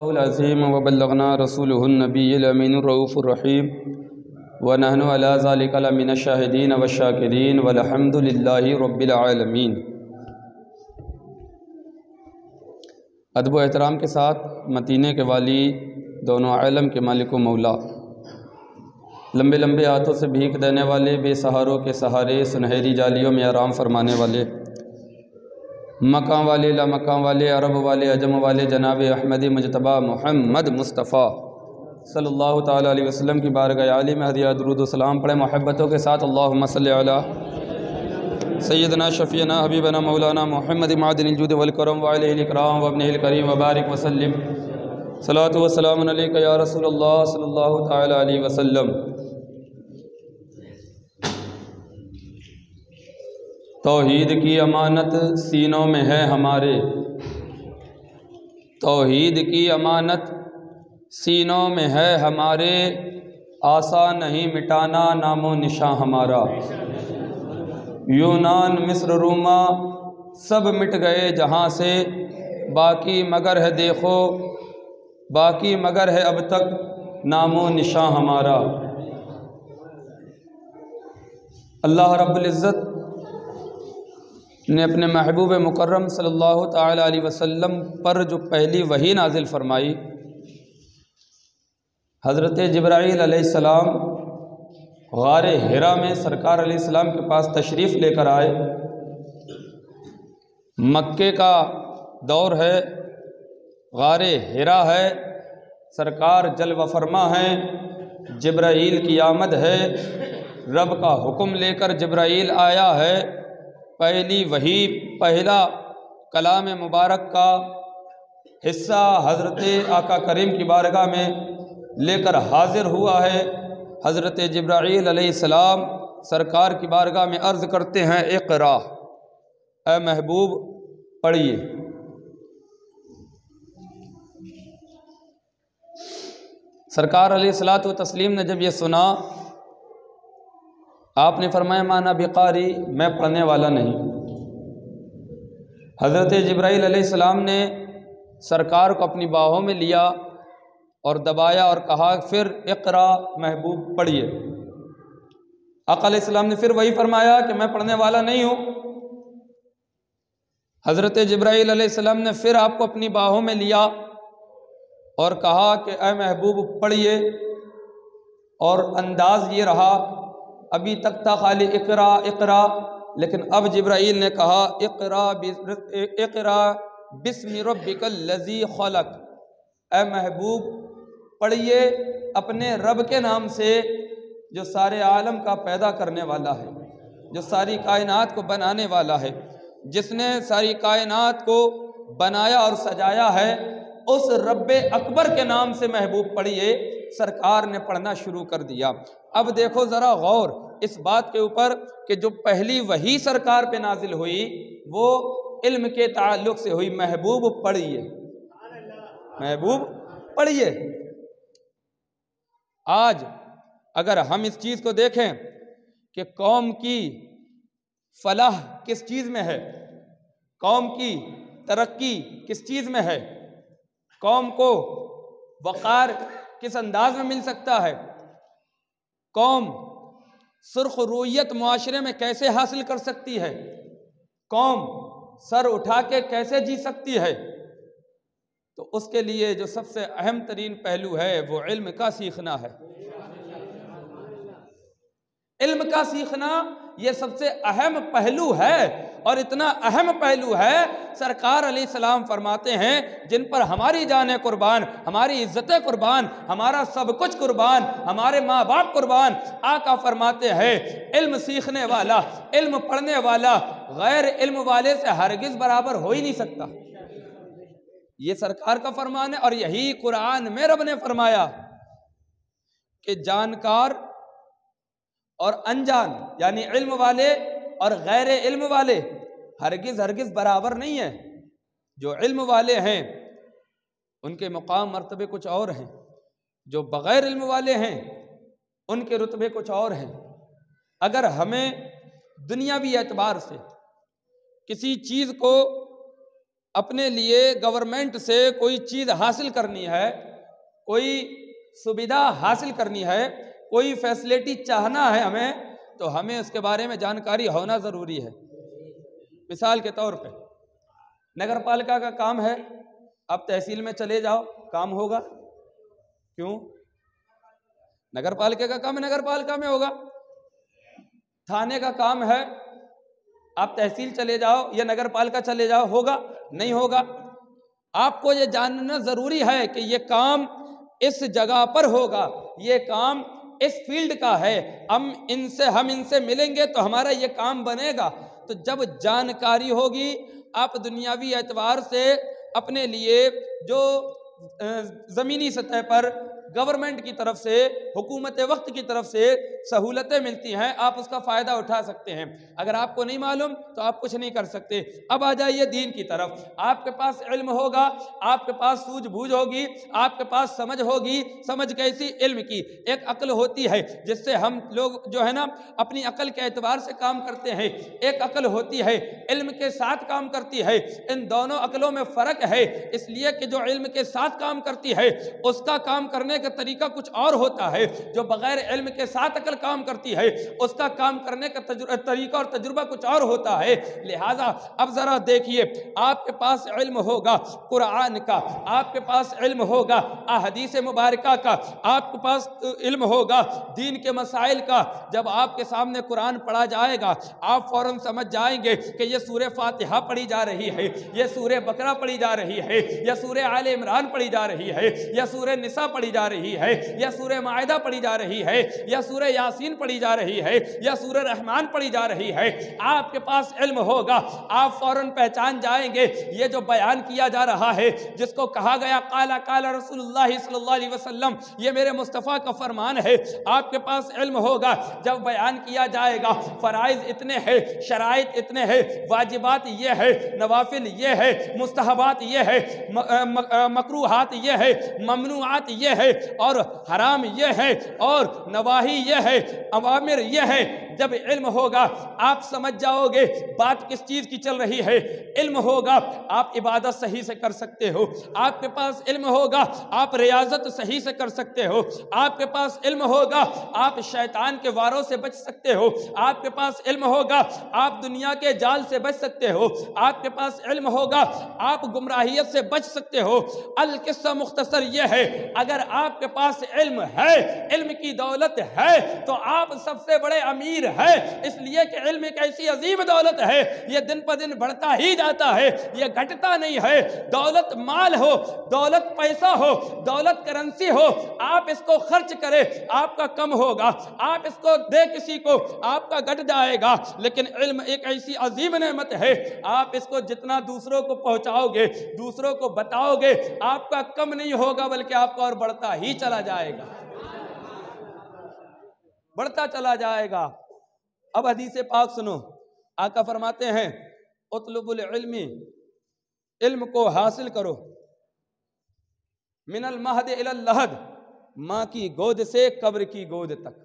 العظیم وبلغنا رسوله النبی الامین الرؤوف الرحیم ونحن علی ذلک لمن الشاہدین والشاکرین والحمد للہ رب العالمین۔ ادب و احترام کے ساتھ مدینے کے والی، دونوں عالم کے مالک و مولا، لمبے لمبے ہاتھوں سے بھیک دینے والے، بے سہاروں کے سہارے، سنہری جالیوں میں آرام فرمانے والے، مکان والے، لامکان والے، عرب والے، عجم والے، جناب احمد مجتبیٰ محمد مصطفیٰ صلی اللہ تعالیٰ علیہ وسلم کی بارگاہ عالی میں ہدیہ درود و سلام پڑھیں محبتوں کے ساتھ۔ اللہم صلی علی سیدنا شفیعنا حبیبنا مولانا محمد معدن الجود والکرم وعلیہ الاکرام وابنہ الکریم وبارک وسلم۔ صلاۃ و سلام علیک یا رسول اللہ صلی اللہ تعالیٰ علیہ وسلم۔ توحید کی امانت سینوں میں ہے ہمارے، توحید کی امانت سینوں میں ہے ہمارے، آسان نہیں مٹانا نام و نشاں ہمارا۔ یونان مصر روما سب مٹ گئے جہاں سے، باقی مگر ہے دیکھو، باقی مگر ہے اب تک نام و نشاں ہمارا۔ اللہ رب العزت نے اپنے محبوب مکرم صلی اللہ تعالیٰ علیہ وسلم پر جو پہلی وحی نازل فرمائی، حضرت جبرائیل علیہ السلام غار حرا میں سرکار علیہ السلام کے پاس تشریف لے کر آئے۔ مکے کا دور ہے، غار حرا ہے، سرکار جلوہ فرما ہے، جبرائیل کی آمد ہے، رب کا حکم لے کر جبرائیل آیا ہے۔ پہلی وحی، پہلا کلام مبارک کا حصہ حضرت آقا کریم کی بارگاہ میں لے کر حاضر ہوا ہے۔ حضرت جبرائیل علیہ السلام سرکار کی بارگاہ میں عرض کرتے ہیں، اقرا، اے محبوب پڑھیے۔ سرکار علیہ الصلاۃ والتسلیم نے جب یہ سنا، آپ نے فرمایا مانا بقاری، میں پڑھنے والا نہیں۔ حضرت جبرائیل علیہ السلام نے سرکار کو اپنی باہوں میں لیا اور دبایا اور کہا پھر اقرا محبوب پڑھیے۔ آقا علیہ السلام نے پھر وہی فرمایا کہ میں پڑھنے والا نہیں ہوں۔ حضرت جبرائیل علیہ السلام نے پھر آپ کو اپنی باہوں میں لیا اور کہا کہ اے محبوب پڑھیے، اور انداز یہ رہا، ابھی تک تھا خالی اقرا اقرا، لیکن اب جبرائیل نے کہا اقرا بسم ربک الذی خلق، اے محبوب پڑھیے اپنے رب کے نام سے جو سارے عالم کا پیدا کرنے والا ہے، جو ساری کائنات کو بنانے والا ہے، جس نے ساری کائنات کو بنایا اور سجایا ہے، اس رب اکبر کے نام سے محبوب پڑھیے۔ سرکار نے پڑھنا شروع کر دیا۔ اب دیکھو ذرا غور اس بات کے اوپر کہ جو پہلی وحی سرکار پہ نازل ہوئی وہ علم کے تعلق سے ہوئی، محبوب پڑھیے، محبوب پڑھیے۔ آج اگر ہم اس چیز کو دیکھیں کہ قوم کی فلاح کس چیز میں ہے، قوم کی ترقی کس چیز میں ہے، قوم کو وقار کس انداز میں مل سکتا ہے، قوم سرخ رویت معاشرے میں کیسے حاصل کر سکتی ہے، قوم سر اٹھا کے کیسے جی سکتی ہے، تو اس کے لیے جو سب سے اہم ترین پہلو ہے وہ علم کا سیکھنا ہے۔ علم کا سیکھنا یہ سب سے اہم پہلو ہے، اور اتنا اہم پہلو ہے سرکار علیہ السلام فرماتے ہیں جن پر ہماری جانیں قربان، ہماری عزتیں قربان، ہمارا سب کچھ قربان، ہمارے ماں باپ قربان۔ آقا فرماتے ہیں علم سیکھنے والا، علم پڑھنے والا غیر علم والے سے ہرگز برابر ہو ہی نہیں سکتا۔ یہ سرکار کا فرمان ہے، اور یہی قرآن میں رب نے فرمایا کہ جانکار اور انجان یعنی علم والے اور غیر علم والے ہرگز برابر نہیں ہیں۔ جو علم والے ہیں ان کے مقام مرتبے کچھ اور ہیں، جو بغیر علم والے ہیں ان کے رتبے کچھ اور ہیں۔ اگر ہمیں دنیاوی اعتبار سے کسی چیز کو اپنے لیے گورنمنٹ سے کوئی چیز حاصل کرنی ہے، کوئی سویدھا حاصل کرنی ہے، کوئی فیسلٹی چاہنا ہے ہمیں، تو ہمیں اس کے بارے میں جانکاری ہونا ضروری ہے۔ مثال کے طور پہ نگر پالکا کا کام ہے، آپ تحصیل میں چلے جاؤ، کام ہوگا؟ کیوں؟ نگر پالکا کا کام نگر پالکا میں ہوگا۔ تھانے کا کام ہے، آپ تحصیل چلے جاؤ یا نگر پالکا چلے جاؤ، ہوگا؟ نہیں ہوگا۔ آپ کو یہ جاننا ضروری ہے کہ یہ کام اس جگہ پر ہوگا، یہ کام اس فیلڈ کا ہے، ہم ان سے ملیں گے تو ہمارا یہ کام بنے گا۔ تو جب جانکاری ہوگی، آپ دنیاوی اعتبار سے اپنے لیے جو زمینی سطح پر گورنمنٹ کی طرف سے، حکومت وقت کی طرف سے سہولتیں ملتی ہیں، آپ اس کا فائدہ اٹھا سکتے ہیں۔ اگر آپ کو نہیں معلوم تو آپ کچھ نہیں کر سکتے۔ اب آ جائیے دین کی طرف۔ آپ کے پاس علم ہوگا، آپ کے پاس سوجھ بوجھ ہوگی، آپ کے پاس سمجھ ہوگی۔ سمجھ کیسی؟ علم کی۔ ایک عقل ہوتی ہے جس سے ہم لوگ جو ہے نا اپنی عقل کے اعتبار سے کام کرتے ہیں، ایک عقل ہوتی ہے علم کے ساتھ کام کرتی ہے۔ ان دونوں عقلوں میں فرق ہے، اس لیے کہ جو علم کے ساتھ کام کرتی ہے اس کا کام کرنے کا طریقہ کچھ اور ہوتا ہے، جو بغیر علم کے ساتھ عقل کام کرتی ہے اس کا کام کرنے کا طریقہ اور تجربہ کچھ اور ہوتا ہے۔ لہٰذا اب ذرا دیکھیے، آپ کے پاس علم ہوگا قرآن کا، آپ کے پاس علم ہوگا احادیث مبارکہ کا، آپ کے پاس علم ہوگا دین کے مسائل کا۔ جب آپ کے سامنے قرآن پڑھا جائے گا، آپ فوراً سمجھ جائیں گے کہ یہ سورہ فاتحہ پڑھی جا رہی ہے، یہ سورہ بقرہ پڑھی جا رہی ہے، یا سورہ آل عمران پڑھی جا رہی ہے، یا سورہ نساء پڑھی جا رہی ہے، یا سورہ مائدہ پڑھی جا رہی ہے، یا سورہ یاسین پڑھی جا رہی ہے، یا سورہ رحمان پڑھی جا رہی ہے۔ آپ کے پاس علم ہوگا، آپ فوراً پہچان جائیں گے یہ جو بیان کیا جا رہا ہے، جس کو کہا گیا قال قال رسول اللہ صلی اللہ علیہ وسلم، یہ میرے مصطفیٰ کا فرمان ہے۔ آپ کے پاس علم ہوگا، جب بیان کیا جائے گا فرائض اتنے ہیں، شرائط اتنے ہیں، واجبات یہ ہے، نوافل یہ ہے، مستحبات یہ ہے، مکروہات یہ ہے، ممنوعات یہ ہے، اور حرام یہ ہے، اور نواہی یہ ہے، اوامر یہ ہے۔ جب علم ہوگا آپ سمجھ جاؤ گے بات کس چیز کی چل رہی ہے۔ علم ہوگا آپ عبادت صحیح سے کر سکتے ہو، آپ کے پاس علم ہوگا آپ ریاضت صحیح سے کر سکتے ہو، آپ کے پاس علم ہوگا آپ شیطان کے واروں سے بچ سکتے ہو، آپ کے پاس علم ہوگا آپ دنیا کے جال سے بچ سکتے ہو، آپ کے پاس علم ہوگا آپ گمراہیت سے بچ سکتے ہو۔ القصہ مختصر یہ ہے، اگر آپ کے پاس علم ہے، علم کی دولت ہے، تو آپ سب سے بڑے امیر ہے، اس لیے کہ علم ایک ایسی عظیم دولت ہے، یہ دن پہ دن بڑھتا ہی جاتا ہے، یہ گھٹتا نہیں ہے۔ دولت مال ہو، دولت پیسہ ہو، دولت کرنسی ہو، آپ اس کو خرچ کرے آپ کا کم ہوگا، آپ اس کو دے کسی کو آپ کا گھٹ جائے گا، لیکن علم ایک ایسی عظیم نعمت ہے، آپ اس کو جتنا دوسروں کو پہنچاؤ گے، دوسروں کو بتاؤ گے، آپ کا کم نہیں ہوگا بلکہ آپ کا اور بڑھتا ہی چلا جائے گا، بڑھتا چلا جائے گا۔ اب حدیث پاک سنو، آقا فرماتے ہیں اطلب العلم، علم کو حاصل کرو، من المہد الی اللحد، ماں کی گود سے قبر کی گود تک۔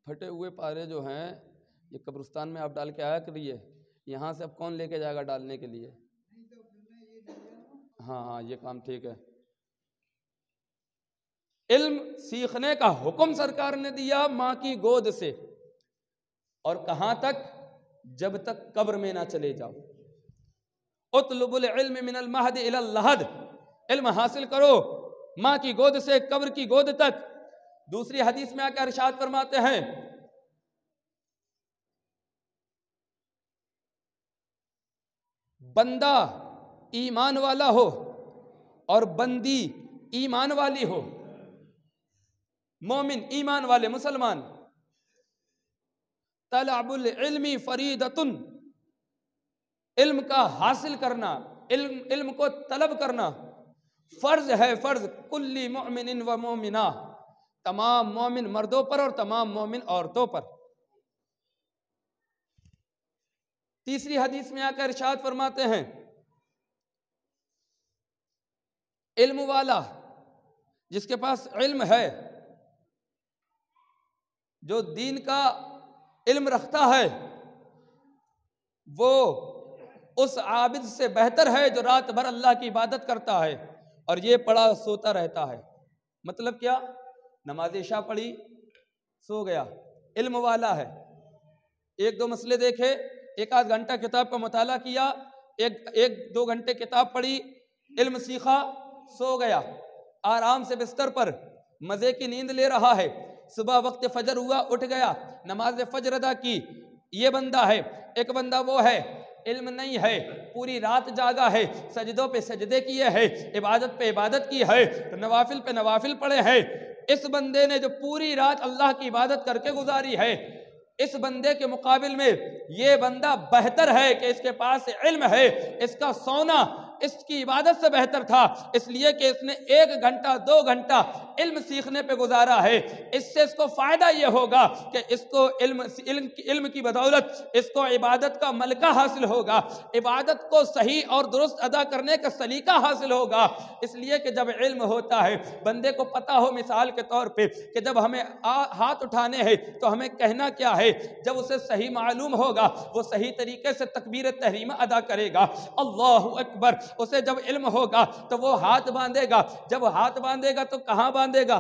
پھٹے ہوئے پارے جو ہیں یہ قبرستان میں آپ ڈال کے آیا کریے، یہاں سے اب کون لے کے جائے گا ڈالنے کے لیے؟ ہاں یہ کام ٹھیک ہے۔ علم سیکھنے کا حکم سرکار نے دیا ماں کی گود سے، اور کہاں تک؟ جب تک قبر میں نہ چلے جاؤ۔ اطلب العلم من المہد الی اللحد، علم حاصل کرو ماں کی گود سے قبر کی گود تک۔ دوسری حدیث میں آ کر ارشاد فرماتے ہیں بندہ ایمان والا ہو اور بندی ایمان والی ہو، مومن ایمان والے مسلمان، طلب العلم فریضۃ، علم کا حاصل کرنا، علم کو طلب کرنا فرض ہے، فرض کل مؤمن و مومنہ، تمام مومن مردوں پر اور تمام مومن عورتوں پر۔ تیسری حدیث میں آ کر ارشاد فرماتے ہیں علم والا، جس کے پاس علم ہے، جو دین کا علم رکھتا ہے، وہ اس عابد سے بہتر ہے جو رات بھر اللہ کی عبادت کرتا ہے اور یہ پڑھا سوتا رہتا ہے۔ مطلب کیا؟ نماز عشاء پڑھی، سو گیا، علم والا ہے، ایک دو مسئلے دیکھے، ایک آدھ گھنٹہ کتاب کا مطالعہ کیا، ایک دو گھنٹے کتاب پڑھی، علم سیکھا، سو گیا، آرام سے بستر پر مزے کی نیند لے رہا ہے، صبح وقت فجر ہوا اٹھ گیا، نماز فجر ادا کی، یہ بندہ ہے۔ ایک بندہ وہ ہے علم نہیں ہے، پوری رات جاگا ہے، سجدوں پہ سجدے کیے ہیں، عبادت پہ عبادت کی ہے، نوافل پہ نوافل پڑھے ہیں۔ اس بندے نے جو پوری رات اللہ کی عبادت کر کے گزاری ہے، اس بندے کے مقابل میں یہ بندہ بہتر ہے کہ اس کے پاس علم ہے، اس کا سونا اس کی عبادت سے بہتر تھا، اس لیے کہ اس نے 1 گھنٹہ 2 گھنٹہ علم سیکھنے پہ گزارا ہے۔ اس سے اس کو فائدہ یہ ہوگا کہ اس کو علم کی بدولت اس کو عبادت کا ملکہ حاصل ہوگا، عبادت کو صحیح اور درست ادا کرنے کا سلیقہ حاصل ہوگا۔ اس لیے کہ جب علم ہوتا ہے، بندے کو پتا ہو مثال کے طور پہ کہ جب ہمیں ہاتھ اٹھانے ہیں تو ہمیں کہنا کیا ہے، جب اسے صحیح معلوم ہوگا وہ صحیح طریقے سے تکبیر تحریمہ ادا کرے گا، اللہ اکبر۔ اسے جب علم ہوگا تو وہ ہاتھ باندھے گا، جب ہاتھ باندھے گا تو کہاں باندھے گا؟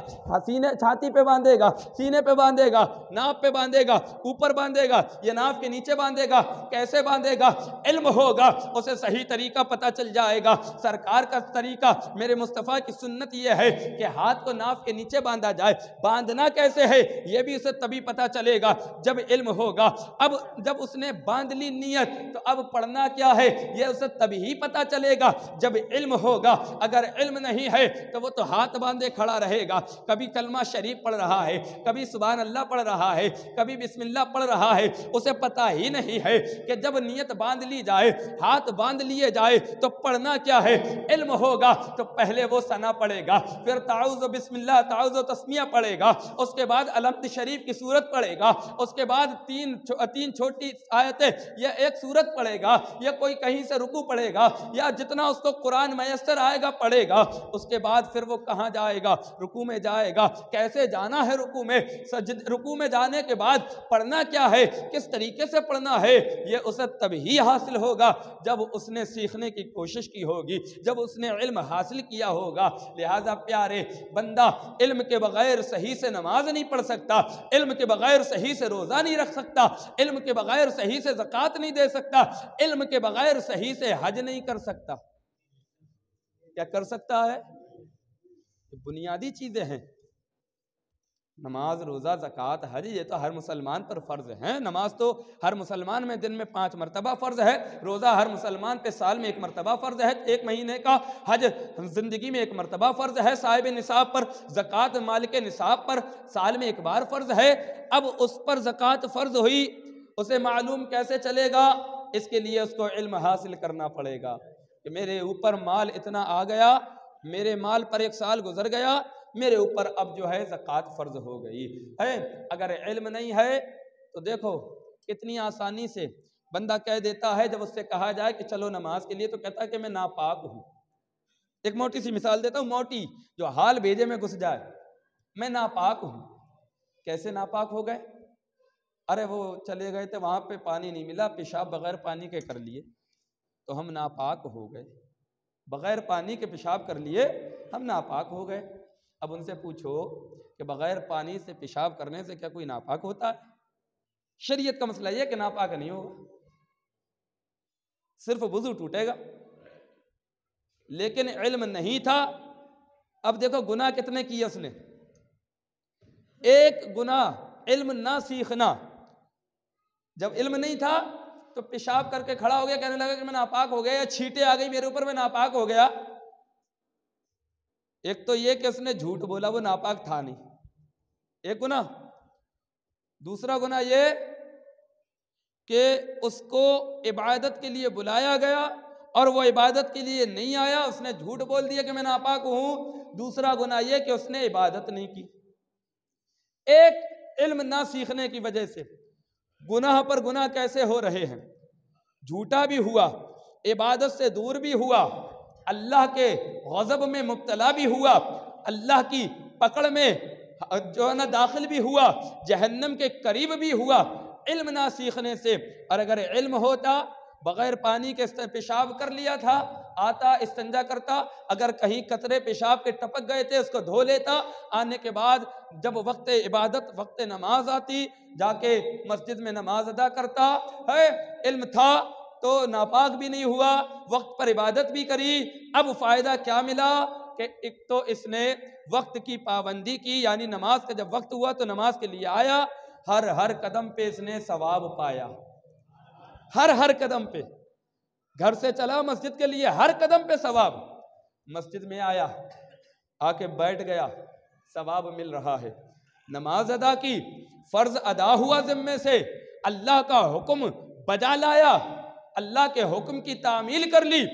چھاتی پہ باندھے گا، سینے پہ باندھے گا، ناف پہ باندھے گا، اوپر باندھے گا یا ناف کے نیچے باندھے گا، کیسے باندھے گا؟ علم ہوگا، اسے صحیح طریقہ پتہ چل جائے گا۔ سرکار کا طریقہ، میرے مصطفیٰ کی سنت یہ ہے کہ ہاتھ کو ناف کے نیچے باندھا جائے، باندھنا کیسے ہے یہ بھی اسے تبھی پتہ چلے گا جب علم ہوگا۔ اب جب اس نے باندھ لی نیت تو اب پڑھنا کیا ہے یہ اسے تبھی ہی پتہ چلے گا جب علم ہوگا۔ اگر علم نہیں ہے تو وہ تو ہاتھ باندھے کھڑا رہے گا، کبھی کلمہ شریف پڑھ رہا ہے، کبھی سبحان اللہ پڑھ رہا ہے، کبھی بسم اللہ پڑھ رہا ہے، اسے پتہ ہی نہیں ہے کہ جب نیت باندھ لی جائے، ہاتھ باندھ لیے جائے تو پڑھنا کیا ہے۔ علم ہوگا تو پہلے وہ ثنا پڑھے گا، پھر تعوذ و بسم اللہ تعوذ و تسمیہ پڑھے گا، اس کے بعد الحمد شریف کی سورت پڑھے گا، اس کے بعد تین چھوٹی آیتیں یا ایک سورت پڑھے گا، یا کوئی کہیں سے رکوع پڑھے گا، یا جتنا اس کو قرآن میسر آئے گا پڑھے گا۔ اس کے بعد پھر وہ کہاں جائے گا؟ رکوع میں جائے گا۔ کیسے جانا ہے رکوع میں؟ رکوع میں جانے کے بعد پڑھنا کیا ہے، کس طریقے سے پڑھنا ہے، یہ اسے تبھی حاصل ہوگا جب اس نے سیکھنے کی کوشش کی ہوگی، جب اس نے علم حاصل کیا ہوگا۔ لہذا پیارے، بندہ علم کے بغیر صحیح سے نماز نہیں پڑھ سکتا، علم کے بغیر صحیح سے روزہ نہیں رکھ سکتا، علم کے بغیر صحیح سے زکوٰۃ نہیں دے سکتا، علم کے بغیر صحیح سے حج نہیں کر سکتا۔ کیا کر سکتا ہے؟ بنیادی چیزیں ہیں، نماز، روزہ، زکوٰۃ، حج، یہ تو ہر مسلمان پر فرض ہیں۔ نماز تو ہر مسلمان میں دن میں 5 مرتبہ فرض ہے، روزہ ہر مسلمان پہ سال میں 1 مرتبہ فرض ہے، 1 مہینے کا حج زندگی میں 1 مرتبہ فرض ہے، صاحب نصاب پر زکوٰۃ مالک نصاب پر سال میں 1 بار فرض ہے۔ اب اس پر زکوٰۃ فرض ہوئی، اسے معلوم کیسے چلے گا؟ اس کے لیے اس کو علم حاصل کرنا پڑے گا کہ میرے اوپر مال اتنا آ گیا، میرے مال پر 1 سال گزر گیا، میرے اوپر اب جو ہے زکوٰۃ فرض ہو گئی ہے۔ اگر علم نہیں ہے تو دیکھو کتنی آسانی سے بندہ کہہ دیتا ہے، جب اس سے کہا جائے کہ چلو نماز کے لیے تو کہتا ہے کہ میں ناپاک ہوں۔ ایک موٹی سی مثال دیتا ہوں، موٹی جو حال بھیجے میں گھس جائے، میں ناپاک ہوں۔ کیسے ناپاک ہو گئے؟ ارے وہ چلے گئے تھے، وہاں پہ پانی نہیں ملا، پیشاب بغیر پانی کے کر لیے تو ہم ناپاک ہو گئے، بغیر پانی کے پیشاب کر لیے ہم ناپاک ہو گئے۔ اب ان سے پوچھو کہ بغیر پانی سے پیشاب کرنے سے کیا کوئی ناپاک ہوتا ہے؟ شریعت کا مسئلہ یہ کہ ناپاک نہیں ہوگا، صرف وضو ٹوٹے گا۔ لیکن علم نہیں تھا۔ اب دیکھو گناہ کتنے کیے اس نے۔ ایک گناہ علم نہ سیکھنا، جب علم نہیں تھا تو پیشاب کر کے کھڑا ہو گیا، کہنے لگا کہ میں ناپاک ہو گیا، یا چھینٹیں آ گئی میرے اوپر، میں ناپاک ہو گیا۔ ایک تو یہ کہ اس نے جھوٹ بولا، وہ ناپاک تھا نہیں، ایک گناہ۔ دوسرا گناہ یہ کہ اس کو عبادت کے لیے بلایا گیا اور وہ عبادت کے لیے نہیں آیا، اس نے جھوٹ بول دیا کہ میں ناپاک ہوں۔ دوسرا گناہ یہ کہ اس نے عبادت نہیں کی۔ ایک علم نہ سیکھنے کی وجہ سے گناہ پر گناہ کیسے ہو رہے ہیں، جھوٹا بھی ہوا، عبادت سے دور بھی ہوا، اللہ کے غضب میں مبتلا بھی ہوا، اللہ کی پکڑ میں جو ہے نا داخل بھی ہوا، جہنم کے قریب بھی ہوا، علم نہ سیکھنے سے۔ اور اگر علم ہوتا بغیر پانی کے پیشاب کر لیا تھا، آتا استنجا کرتا، اگر کہیں قطرے پیشاب کے ٹپک گئے تھے اس کو دھو لیتا، آنے کے بعد جب وقت عبادت وقت نماز آتی جا کے مسجد میں نماز ادا کرتا ہے۔ علم تھا تو ناپاک بھی نہیں ہوا، وقت پر عبادت بھی کری۔ اب فائدہ کیا ملا کہ ایک تو اس نے وقت کی پابندی کی، یعنی نماز کا جب وقت ہوا تو نماز کے لیے آیا، ہر قدم پہ اس نے ثواب پایا، ہر قدم پہ، گھر سے چلا مسجد کے لیے، ہر قدم پہ ثواب۔ مسجد میں آیا، آ کے بیٹھ گیا، ثواب مل رہا ہے۔ نماز ادا کی، فرض ادا ہوا ذمے سے، اللہ کا حکم بجا لایا، اللہ کے حکم کی تعمیل کر لی،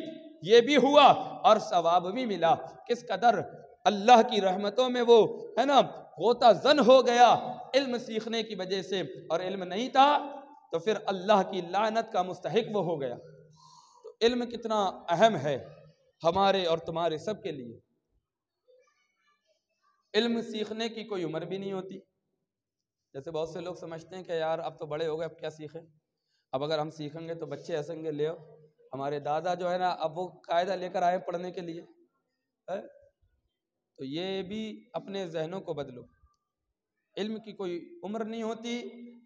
یہ بھی ہوا اور ثواب بھی ملا۔ کس قدر اللہ کی رحمتوں میں وہ ہے نا غوطہ زن ہو گیا علم سیکھنے کی وجہ سے، اور علم نہیں تھا تو پھر اللہ کی لعنت کا مستحق وہ ہو گیا۔ تو علم کتنا اہم ہے ہمارے اور تمہارے سب کے لیے۔ علم سیکھنے کی کوئی عمر بھی نہیں ہوتی۔ جیسے بہت سے لوگ سمجھتے ہیں کہ یار اب تو بڑے ہو گئے، اب کیا سیکھیں، اب اگر ہم سیکھیں گے تو بچے ہنسیں گے، لے آؤ۔ ہمارے دادا جو ہے نا اب وہ قاعدہ لے کر آئے پڑھنے کے لیے، تو یہ بھی اپنے ذہنوں کو بدلو۔ علم کی کوئی عمر نہیں ہوتی،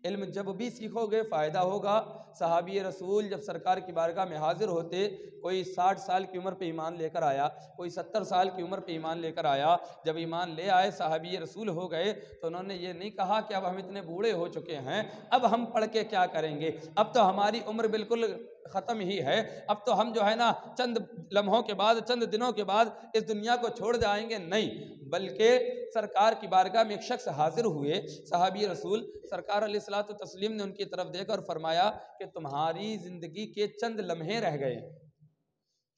علم جب بھی سیکھو گے فائدہ ہوگا۔ صحابی رسول جب سرکار کی بارگاہ میں حاضر ہوتے، کوئی 60 سال کی عمر پہ ایمان لے کر آیا، کوئی 70 سال کی عمر پہ ایمان لے کر آیا۔ جب ایمان لے آئے صحابی رسول ہو گئے تو انہوں نے یہ نہیں کہا کہ اب ہم اتنے بوڑھے ہو چکے ہیں، اب ہم پڑھ کے کیا کریں گے، اب تو ہماری عمر بالکل ختم ہی ہے، اب تو ہم جو ہے نا چند لمحوں کے بعد، چند دنوں کے بعد اس دنیا کو چھوڑ جائیں گے، نہیں، بلکہ سرکار کی بارگاہ میں ایک شخص حاضر ہوئے، صحابی رسول، سرکار علیہ الصلوۃ والتسلیم نے ان کی طرف دیکھ کر فرمایا کہ تمہاری زندگی کے چند لمحے رہ گئے،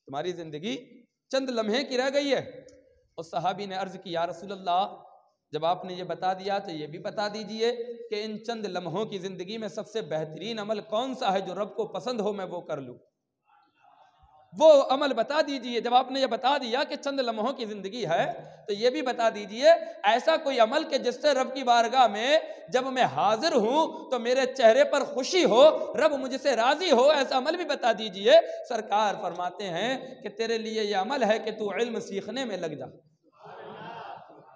تمہاری زندگی چند لمحے کی رہ گئی ہے۔ اس صحابی نے عرض کی، یا رسول اللہ، جب آپ نے یہ بتا دیا تو یہ بھی بتا دیجئے کہ ان چند لمحوں کی زندگی میں سب سے بہترین عمل کون سا ہے جو رب کو پسند ہو میں وہ کر لوں، وہ عمل بتا دیجئے۔ جب آپ نے یہ بتا دیا کہ چند لمحوں کی زندگی ہے تو یہ بھی بتا دیجئے ایسا کوئی عمل کہ جس سے رب کی بارگاہ میں جب میں حاضر ہوں تو میرے چہرے پر خوشی ہو، رب مجھ سے راضی ہو، ایسا عمل بھی بتا دیجئے۔ سرکار فرماتے ہیں کہ تیرے لیے یہ عمل ہے کہ تو علم سیکھنے میں لگ جا،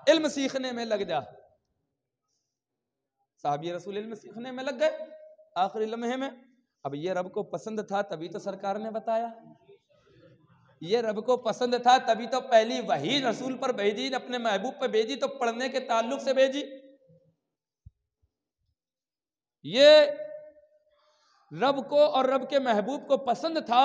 علم سیکھنے میں لگ جا۔ صحابی رسول علم سیکھنے میں لگ گئے آخری لمحے میں۔ اب یہ رب کو پسند تھا تبھی تو سرکار نے بتایا، یہ رب کو پسند تھا تبھی تو پہلی وحی رسول پر بھیجی، اپنے محبوب پر بھیجی، تو پڑھنے کے تعلق سے بھیجی۔ یہ رب کو اور رب کے محبوب کو پسند تھا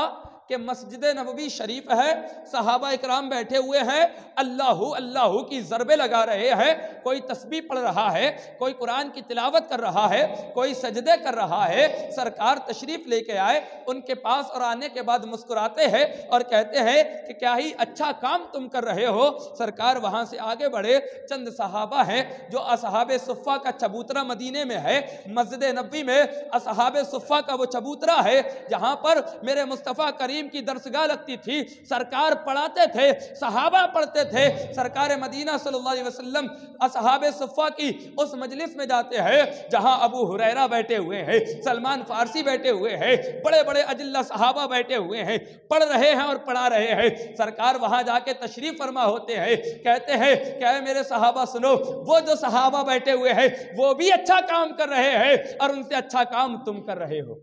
کہ مسجد نبوی شریف ہے، صحابہ اکرام بیٹھے ہوئے ہیں، اللہ اللہ کی ضربے لگا رہے ہیں، کوئی تسبیح پڑھ رہا ہے، کوئی قرآن کی تلاوت کر رہا ہے، کوئی سجدے کر رہا ہے۔ سرکار تشریف لے کے آئے ان کے پاس اور آنے کے بعد مسکراتے ہیں اور کہتے ہیں کہ کیا ہی اچھا کام تم کر رہے ہو۔ سرکار وہاں سے آگے بڑھے، چند صحابہ ہیں جو اصحاب صفہ کا چبوترا مدینے میں ہے، مسجد نبوی میں اصحاب صفہ کا وہ چبوترا ہے جہاں پر میرے مصطفیٰ کریم کی درسگاہ لگتی تھی، سرکار پڑھاتے تھے، صحابہ پڑھتے تھے۔ سرکار مدینہ صلی اللہ علیہ وسلم اصحاب صفہ کی اس مجلس میں جاتے ہیں جہاں ابو ہریرہ بیٹھے ہوئے ہیں، سلمان فارسی بیٹھے ہوئے ہیں، بڑے بڑے اجلہ صحابہ بیٹھے ہوئے ہیں، پڑھ رہے ہیں اور پڑھا رہے ہیں۔ سرکار وہاں جا کے تشریف فرما ہوتے ہیں، کہتے ہیں کہ اے میرے صحابہ سنو، وہ جو صحابہ بیٹھے ہوئے ہیں وہ بھی اچھا کام کر رہے ہیں اور ان سے اچھا کام تم کر رہے ہو۔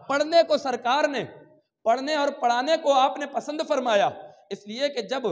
پڑھنے کو سرکار نے، پڑھنے اور پڑھانے کو آپ نے پسند فرمایا، اس لیے کہ جب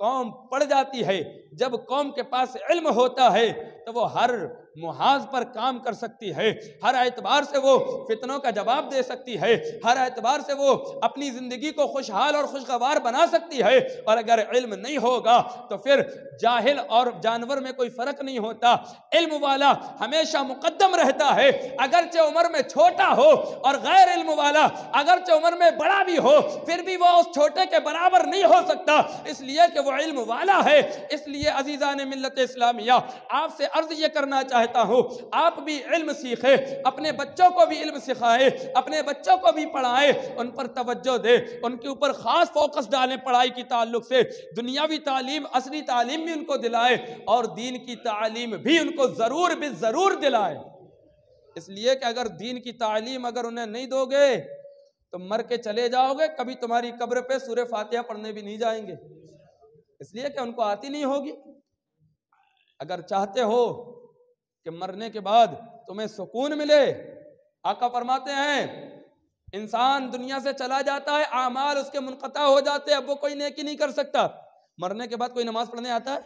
قوم پڑھ جاتی ہے، جب قوم کے پاس علم ہوتا ہے تو وہ ہر محاذ پر کام کر سکتی ہے، ہر اعتبار سے وہ فتنوں کا جواب دے سکتی ہے، ہر اعتبار سے وہ اپنی زندگی کو خوشحال اور خوشگوار بنا سکتی ہے۔ اور اگر علم نہیں ہوگا تو پھر جاہل اور جانور میں کوئی فرق نہیں ہوتا، علم والا ہمیشہ مقدم رہتا ہے، اگرچہ عمر میں چھوٹا ہو، اور غیر علم والا اگرچہ عمر میں بڑا بھی ہو پھر بھی وہ اس چھوٹے کے برابر نہیں ہو سکتا، اس لیے کہ وہ علم والا ہے۔ اس لیے عزیزان ملت اسلامیہ، آپ سے عرض یہ کرنا چاہتا ہوں، آپ بھی علم سیکھیں، اپنے بچوں کو بھی علم سکھائیں، اپنے بچوں کو بھی پڑھائیں، ان پر توجہ دیں، ان کے اوپر خاص فوکس ڈالیں پڑھائی کی تعلق سے، دنیاوی تعلیم، عصری تعلیم بھی ان کو دلائیں اور دین کی تعلیم بھی ان کو ضرور بھی ضرور دلائیں۔ اس لیے کہ اگر دین کی تعلیم اگر انہیں نہیں دو گے تم مر کے چلے جاؤ گے، کبھی تمہاری قبر پہ سورہ فاتحہ پڑھنے بھی نہیں جائیں گے، اس لیے کہ ان کو آتی نہیں ہوگی۔ اگر چاہتے ہو کہ مرنے کے بعد تمہیں سکون ملے، آقا فرماتے ہیں انسان دنیا سے چلا جاتا ہے، اعمال اس کے منقطع ہو جاتے ہیں، اب وہ کوئی نیکی نہیں کر سکتا۔ مرنے کے بعد کوئی نماز پڑھنے آتا ہے؟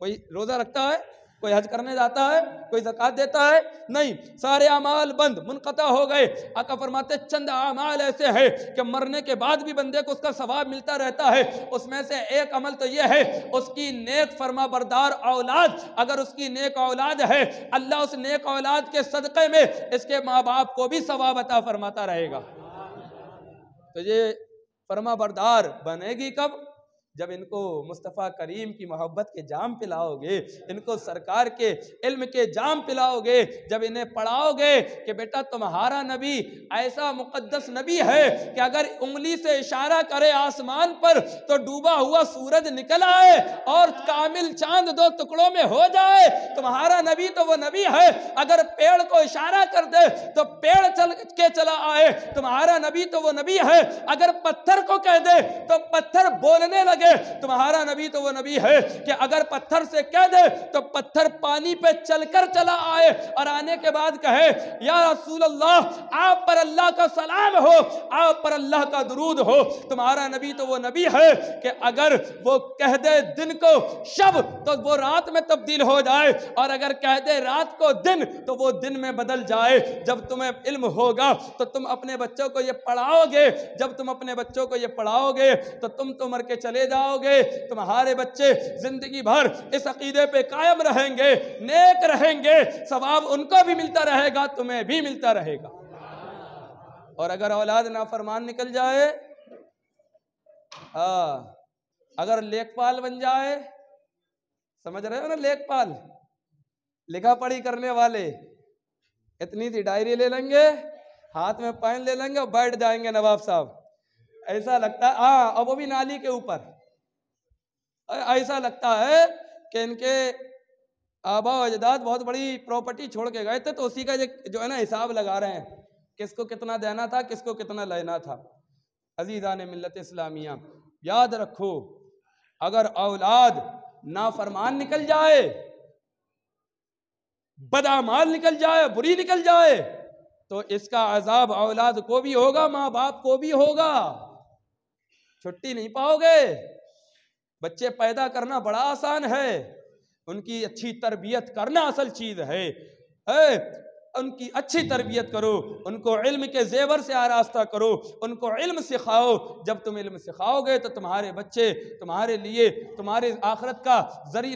کوئی روزہ رکھتا ہے؟ کوئی حج کرنے جاتا ہے؟ کوئی زکوٰۃ دیتا ہے؟ نہیں، سارے اعمال بند، منقطع ہو گئے۔ آقا فرماتے چند اعمال ایسے ہیں کہ مرنے کے بعد بھی بندے کو اس کا ثواب ملتا رہتا ہے۔ اس میں سے ایک عمل تو یہ ہے، اس کی نیک فرما بردار اولاد، اگر اس کی نیک اولاد ہے، اللہ اس نیک اولاد کے صدقے میں اس کے ماں باپ کو بھی ثواب عطا فرماتا رہے گا۔ تو یہ فرما بردار بنے گی کب؟ جب ان کو مصطفیٰ کریم کی محبت کے جام پلاؤ گے، ان کو سرکار کے علم کے جام پلاؤ گے، جب انہیں پڑھاؤ گے کہ بیٹا تمہارا نبی ایسا مقدس نبی ہے کہ اگر انگلی سے اشارہ کرے آسمان پر تو ڈوبا ہوا سورج نکل آئے اور کامل چاند دو ٹکڑوں میں ہو جائے، تمہارا نبی تو وہ نبی ہے اگر پیڑ کو اشارہ کر دے تو پیڑ چل کے چلا آئے، تمہارا نبی تو وہ نبی ہے اگر پتھر کو کہہ دے تو پتھر بولنے لگے، تمہارا نبی تو وہ نبی ہے کہ اگر پتھر سے کہہ دے تو پتھر پانی پہ چل کر چلا آئے اور آنے کے بعد کہے یا رسول اللہ آپ پر اللہ کا سلام ہو، آپ پر اللہ کا درود ہو۔ تمہارا نبی تو وہ نبی ہے کہ اگر وہ کہہ دے دن کو شب تو وہ رات میں تبدیل ہو جائے، اور اگر کہہ دے رات کو دن تو وہ دن میں بدل جائے۔ جب تمہیں علم ہوگا تو تم اپنے بچوں کو یہ پڑھاؤ گے، جب تم اپنے بچوں کو یہ پڑھاؤ گے تو تم تو مر کے چلے جاؤ گے، تمہارے بچے زندگی بھر اس عقیدے پہ قائم رہیں گے، نیک رہیں گے، ثواب ان کو بھی ملتا رہے گا، تمہیں بھی ملتا رہے گا۔ اور اگر اولاد نافرمان نکل جائے، اگر لیک پال بن جائے، سمجھ رہے ہو نا، لیک پال لکھا پڑھی کرنے والے، اتنی سی ڈائری لے لیں گے، ہاتھ میں پین لے لیں گے اور بیٹھ جائیں گے نواب صاحب، ایسا لگتا ہے اور وہ بھی نالی کے اوپر، ایسا لگتا ہے کہ ان کے آبا و اجداد بہت بڑی پراپرٹی چھوڑ کے گئے تھے تو اسی کا جو ہے نا حساب لگا رہے ہیں، کس کو کتنا دینا تھا، کس کو کتنا لینا تھا۔ عزیزان ملت اسلامیہ، یاد رکھو اگر اولاد نافرمان نکل جائے، بدعمال نکل جائے، بری نکل جائے تو اس کا عذاب اولاد کو بھی ہوگا، ماں باپ کو بھی ہوگا، چھٹی نہیں پاؤ گے۔ بچے پیدا کرنا بڑا آسان ہے، ان کی اچھی تربیت کرنا اصل چیز ہے۔ ان کی اچھی تربیت کرو، ان کو علم کے زیور سے آراستہ کرو، ان کو علم سکھاؤ۔ جب تم علم سکھاؤ گے تو تمہارے بچے تمہارے لیے تمہارے آخرت کا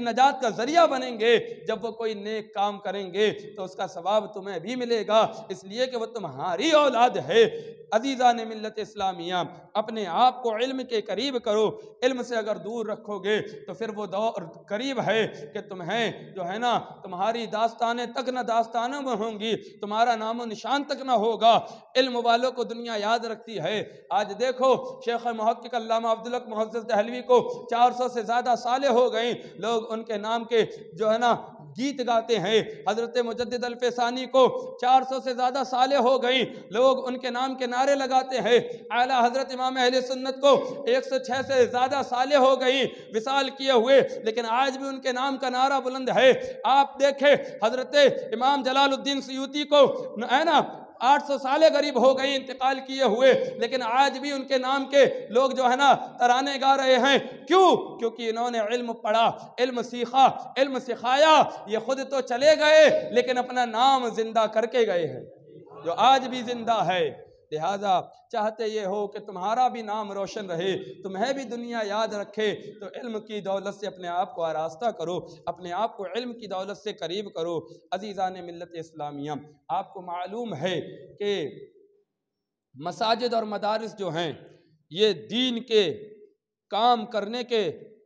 نجات کا ذریعہ بنیں گے۔ جب وہ کوئی نیک کام کریں گے تو اس کا ثواب تمہیں بھی ملے گا، اس لیے کہ وہ تمہاری اولاد ہے۔ عزیزان ملت اسلامیہ، اپنے آپ کو علم کے قریب کرو، علم سے اگر دور رکھو گے تو پھر وہ دور قریب ہے کہ تمہیں جو ہے نا تمہاری داستانیں تک نہ داستانوں میں ہوں گی، تمہارا نام و نشان تک نہ ہوگا۔ علم والوں کو دنیا یاد رکھتی ہے۔ آج دیکھو شیخ محقق علامہ عبدالحق محدث دہلوی کو 400 سے زیادہ سالیں ہو گئیں، لوگ ان کے نام کے جو ہے نا گیت گاتے ہیں۔ حضرت مجدد الفسانی کو 400 سے زیادہ سالیں ہو گئیں، لوگ ان کے نام کے نعرے لگاتے ہیں۔ اعلیٰ حضرت امام اہل سنت کو 106 سے زیادہ سالیں ہو گئیں وصال کیے ہوئے، لیکن آج بھی ان کے نام کا نعرہ بلند ہے۔ آپ دیکھیں حضرت امام جلال الدین سیوطی کو ہے نا 800 سالیں قریب ہو گئی انتقال کیے ہوئے، لیکن آج بھی ان کے نام کے لوگ جو ہے نا ترانے گا رہے ہیں۔ کیوں؟ کیونکہ انہوں نے علم پڑھا، علم سیکھا، علم سکھایا۔ یہ خود تو چلے گئے لیکن اپنا نام زندہ کر کے گئے ہیں، جو آج بھی زندہ ہے۔ لہٰذا چاہتے یہ ہو کہ تمہارا بھی نام روشن رہے، تمہیں بھی دنیا یاد رکھے، تو علم کی دولت سے اپنے آپ کو آراستہ کرو، اپنے آپ کو علم کی دولت سے قریب کرو۔ عزیزان ملت اسلامیہ، آپ کو معلوم ہے کہ مساجد اور مدارس جو ہیں یہ دین کے کام کرنے کے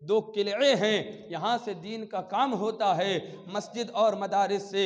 دو قلعے ہیں، یہاں سے دین کا کام ہوتا ہے، مسجد اور مدارس سے۔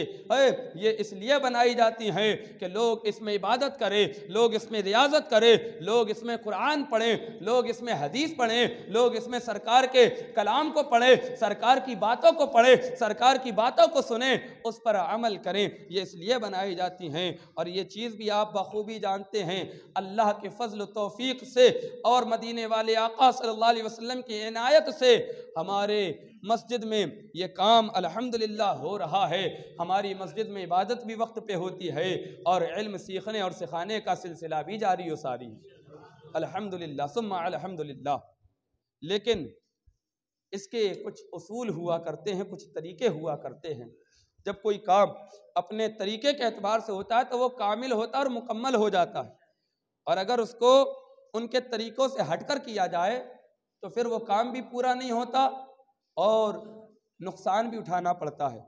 یہ اس لیے بنائی جاتی ہیں کہ لوگ اس میں عبادت کریں، لوگ اس میں ریاضت کریں، لوگ اس میں قرآن پڑھیں، لوگ اس میں حدیث پڑھیں، لوگ اس میں سرکار کے کلام کو پڑھیں، سرکار کی باتوں کو پڑھیں، سرکار کی باتوں کو سنیں، اس پر عمل کریں۔ یہ اس لیے بنائی جاتی ہیں۔ اور یہ چیز بھی آپ بخوبی جانتے ہیں، اللہ کے فضل و توفیق سے اور مدینے والے آقا صلی اللہ علیہ وسلم کی عنایت سے ہمارے مسجد میں یہ کام الحمدللہ ہو رہا ہے۔ ہماری مسجد میں عبادت بھی وقت پہ ہوتی ہے اور علم سیکھنے اور سکھانے کا سلسلہ بھی جاری و ساری ہے، الحمدللہ ثم الحمدللہ۔ لیکن اس کے کچھ اصول ہوا کرتے ہیں، کچھ طریقے ہوا کرتے ہیں۔ جب کوئی کام اپنے طریقے کے اعتبار سے ہوتا ہے تو وہ کامل ہوتا ہے اور مکمل ہو جاتا ہے، اور اگر اس کو ان کے طریقوں سے ہٹ کر کیا جائے تو پھر وہ کام بھی پورا نہیں ہوتا اور نقصان بھی اٹھانا پڑتا ہے۔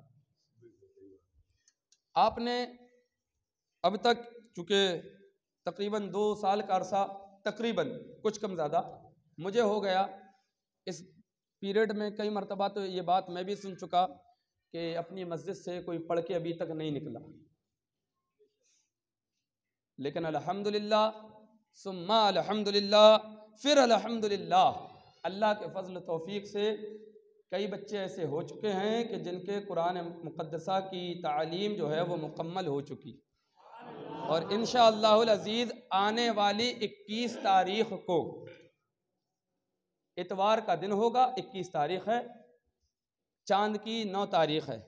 آپ نے اب تک چونکہ تقریباً 2 سال کا عرصہ، تقریباً کچھ کم زیادہ مجھے ہو گیا، اس پیریڈ میں کئی مرتبہ تو یہ بات میں بھی سن چکا کہ اپنی مسجد سے کوئی پڑھ کے ابھی تک نہیں نکلا، لیکن الحمدللہ ثم الحمدللہ پھر الحمدللہ، اللہ کے فضل و توفیق سے کئی بچے ایسے ہو چکے ہیں کہ جن کے قرآن مقدسہ کی تعلیم جو ہے وہ مکمل ہو چکی، اور انشاءاللہ العزیز آنے والی 21 تاریخ کو، اتوار کا دن ہوگا، 21 تاریخ ہے، چاند کی 9 تاریخ ہے،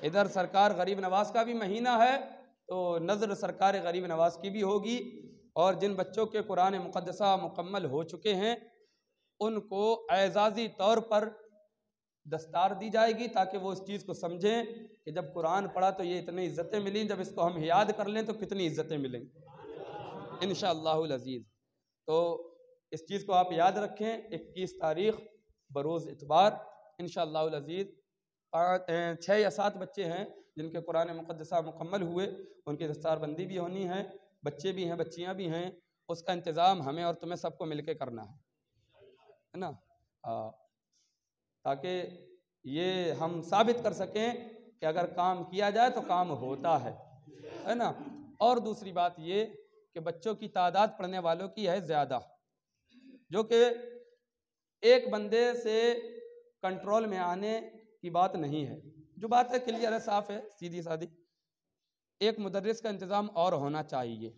ادھر سرکار غریب نواز کا بھی مہینہ ہے تو نظر سرکار غریب نواز کی بھی ہوگی، اور جن بچوں کے قرآن مقدسہ مکمل ہو چکے ہیں ان کو اعزازی طور پر دستار دی جائے گی تاکہ وہ اس چیز کو سمجھیں کہ جب قرآن پڑھا تو یہ اتنی عزتیں ملیں، جب اس کو ہم یاد کر لیں تو کتنی عزتیں ملیں انشاءاللہ العزیز۔ تو اس چیز کو آپ یاد رکھیں، 21 تاریخ بروز اتوار انشاءاللہ العزیز 6 یا 7 بچے ہیں جن کے قرآن مقدسہ مکمل ہوئے، ان کی دستار بندی بھی ہونی ہے، بچے بھی ہیں بچیاں بھی ہیں، اس کا انتظام ہمیں اور تمہیں سب کو مل کے کرنا ہے نا، تاکہ یہ ہم ثابت کر سکیں کہ اگر کام کیا جائے تو کام ہوتا ہے نا۔ اور دوسری بات یہ کہ بچوں کی تعداد پڑھنے والوں کی ہے زیادہ، جو کہ ایک بندے سے کنٹرول میں آنے کی بات نہیں ہے، جو بات ہے کلیئر ہے، صاف ہے، سیدھی سادھی۔ ایک مدرس کا انتظام اور ہونا چاہیے،